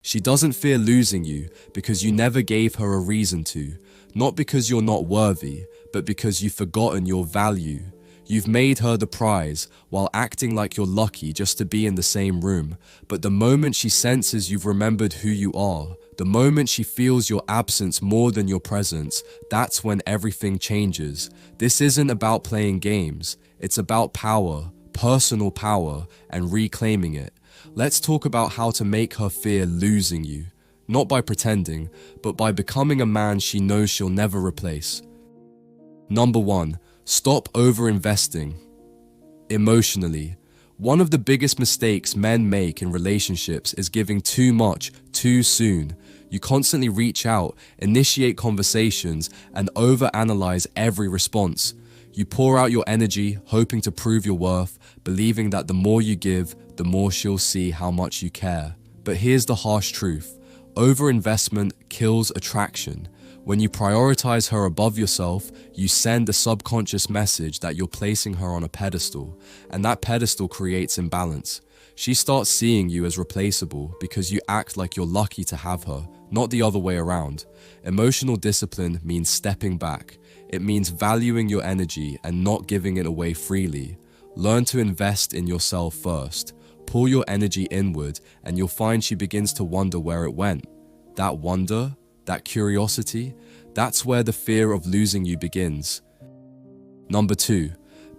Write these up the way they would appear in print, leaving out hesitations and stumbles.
She doesn't fear losing you because you never gave her a reason to, not because you're not worthy, but because you've forgotten your value. You've made her the prize while acting like you're lucky just to be in the same room. But the moment she senses you've remembered who you are, the moment she feels your absence more than your presence, that's when everything changes. This isn't about playing games. It's about power, personal power, and reclaiming it. Let's talk about how to make her fear losing you. Not by pretending, but by becoming a man she knows she'll never replace. Number 1. Stop over-investing. Emotionally, one of the biggest mistakes men make in relationships is giving too much, too soon. You constantly reach out, initiate conversations, and overanalyze every response. You pour out your energy, hoping to prove your worth, believing that the more you give, the more she'll see how much you care. But here's the harsh truth. Overinvestment kills attraction. When you prioritize her above yourself, you send a subconscious message that you're placing her on a pedestal, and that pedestal creates imbalance. She starts seeing you as replaceable because you act like you're lucky to have her, not the other way around. Emotional discipline means stepping back. It means valuing your energy and not giving it away freely. Learn to invest in yourself first. Pull your energy inward, and you'll find she begins to wonder where it went. That wonder, that curiosity, that's where the fear of losing you begins. Number 2,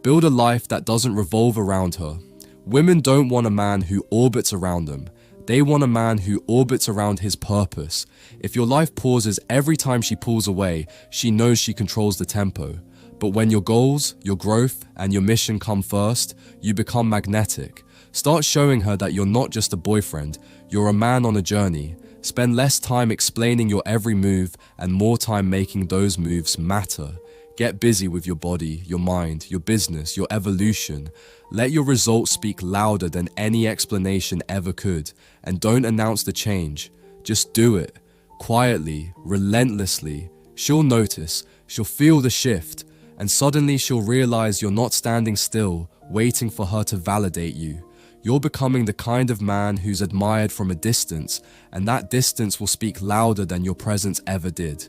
build a life that doesn't revolve around her. Women don't want a man who orbits around them. They want a man who orbits around his purpose. If your life pauses every time she pulls away, she knows she controls the tempo. But when your goals, your growth, and your mission come first, you become magnetic. Start showing her that you're not just a boyfriend, you're a man on a journey. Spend less time explaining your every move and more time making those moves matter. Get busy with your body, your mind, your business, your evolution. Let your results speak louder than any explanation ever could. And don't announce the change. Just do it. Quietly, relentlessly. She'll notice, she'll feel the shift, and suddenly she'll realize you're not standing still, waiting for her to validate you. You're becoming the kind of man who's admired from a distance, and that distance will speak louder than your presence ever did.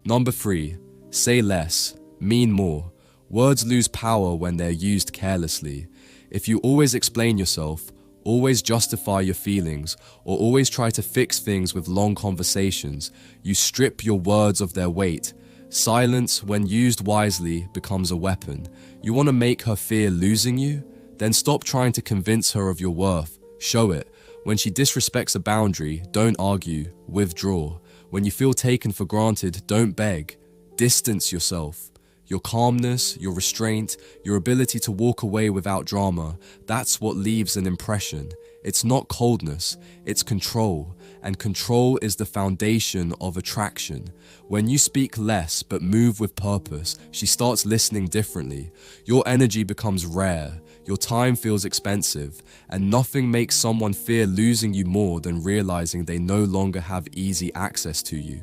Number 3, say less, mean more. Words lose power when they're used carelessly. If you always explain yourself, always justify your feelings, or always try to fix things with long conversations, you strip your words of their weight. Silence, when used wisely, becomes a weapon. You want to make her fear losing you? Then stop trying to convince her of your worth. Show it. When she disrespects a boundary, don't argue, withdraw. When you feel taken for granted, don't beg. Distance yourself. Your calmness, your restraint, your ability to walk away without drama, that's what leaves an impression. It's not coldness, it's control. And control is the foundation of attraction. When you speak less but move with purpose, she starts listening differently. Your energy becomes rare, your time feels expensive, and nothing makes someone fear losing you more than realizing they no longer have easy access to you.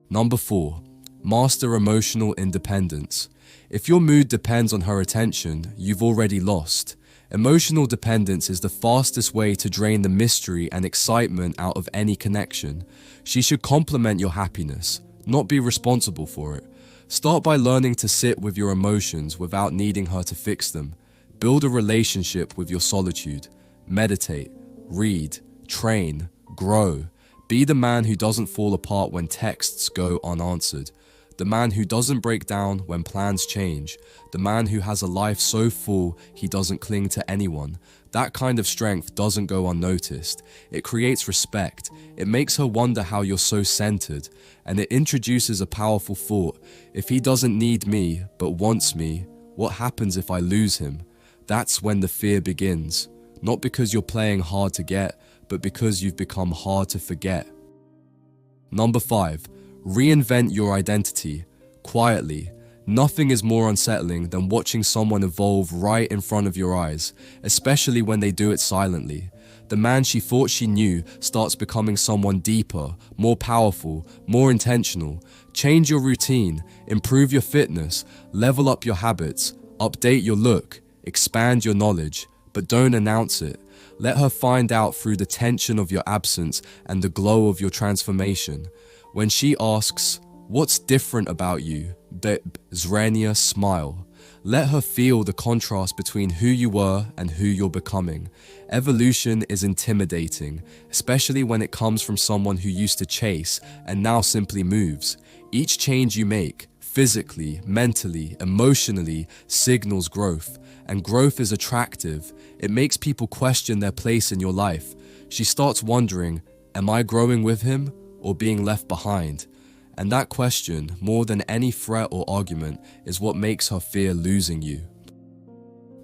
Number 4, master emotional independence. If your mood depends on her attention, you've already lost. Emotional dependence is the fastest way to drain the mystery and excitement out of any connection. She should complement your happiness, not be responsible for it. Start by learning to sit with your emotions without needing her to fix them. Build a relationship with your solitude. Meditate, read, train, grow. Be the man who doesn't fall apart when texts go unanswered. The man who doesn't break down when plans change. The man who has a life so full he doesn't cling to anyone. That kind of strength doesn't go unnoticed. It creates respect. It makes her wonder how you're so centered. And it introduces a powerful thought. If he doesn't need me, but wants me, what happens if I lose him? That's when the fear begins. Not because you're playing hard to get, but because you've become hard to forget. Number 5. Reinvent your identity, quietly. Nothing is more unsettling than watching someone evolve right in front of your eyes, especially when they do it silently. The man she thought she knew starts becoming someone deeper, more powerful, more intentional. Change your routine, improve your fitness, level up your habits, update your look, expand your knowledge, but don't announce it. Let her find out through the tension of your absence and the glow of your transformation. When she asks, "What's different about you?" Zrenia, smile. Let her feel the contrast between who you were and who you're becoming. Evolution is intimidating, especially when it comes from someone who used to chase and now simply moves. Each change you make, physically, mentally, emotionally, signals growth. And growth is attractive. It makes people question their place in your life. She starts wondering, am I growing with him or being left behind? And that question, more than any threat or argument, is what makes her fear losing you.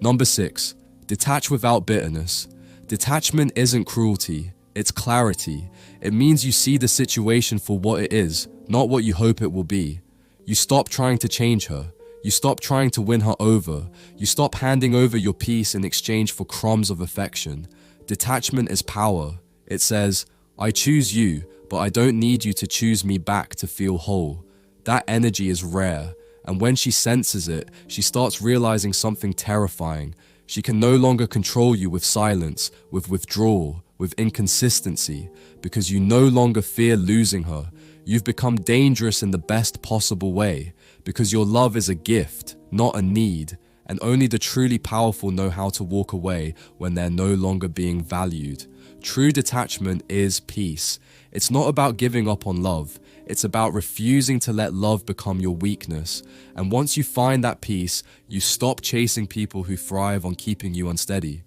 Number 6, detach without bitterness. Detachment isn't cruelty, it's clarity. It means you see the situation for what it is, not what you hope it will be. You stop trying to change her. You stop trying to win her over. You stop handing over your peace in exchange for crumbs of affection. Detachment is power. It says, I choose you, but I don't need you to choose me back to feel whole. That energy is rare, and when she senses it, she starts realizing something terrifying. She can no longer control you with silence, with withdrawal, with inconsistency, because you no longer fear losing her. You've become dangerous in the best possible way, because your love is a gift, not a need, and only the truly powerful know how to walk away when they're no longer being valued. True detachment is peace. It's not about giving up on love. It's about refusing to let love become your weakness. And once you find that peace, you stop chasing people who thrive on keeping you unsteady.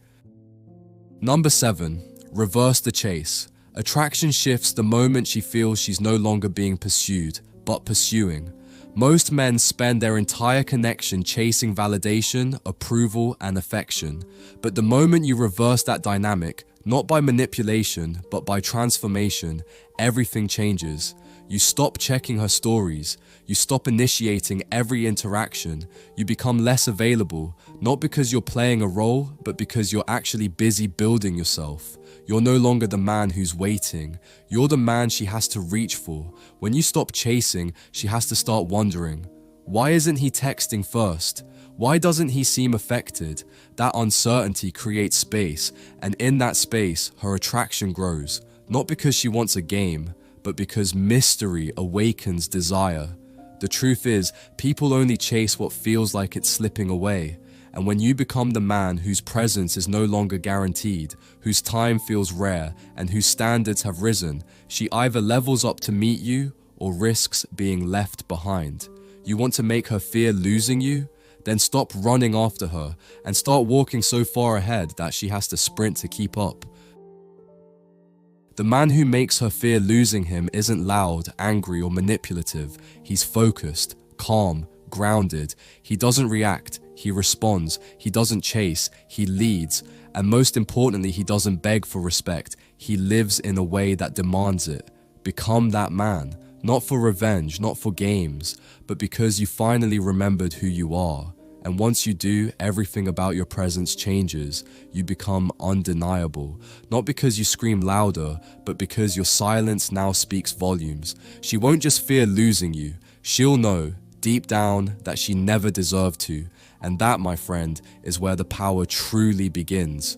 Number 7, reverse the chase. Attraction shifts the moment she feels she's no longer being pursued, but pursuing. Most men spend their entire connection chasing validation, approval, and affection. But the moment you reverse that dynamic, not by manipulation, but by transformation, everything changes. You stop checking her stories. You stop initiating every interaction. You become less available, not because you're playing a role, but because you're actually busy building yourself. You're no longer the man who's waiting. You're the man she has to reach for. When you stop chasing, she has to start wondering, why isn't he texting first? Why doesn't he seem affected? That uncertainty creates space, and in that space, her attraction grows. Not because she wants a game, but because mystery awakens desire. The truth is, people only chase what feels like it's slipping away. And when you become the man whose presence is no longer guaranteed, whose time feels rare, and whose standards have risen, she either levels up to meet you or risks being left behind. You want to make her fear losing you? Then stop running after her and start walking so far ahead that she has to sprint to keep up. The man who makes her fear losing him isn't loud, angry, or manipulative. He's focused, calm, grounded. He doesn't react, he responds. He doesn't chase, he leads. And most importantly, he doesn't beg for respect. He lives in a way that demands it. Become that man, not for revenge, not for games, but because you finally remembered who you are. And once you do, everything about your presence changes. You become undeniable, not because you scream louder, but because your silence now speaks volumes. She won't just fear losing you. She'll know, deep down, that she never deserved to. And that, my friend, is where the power truly begins.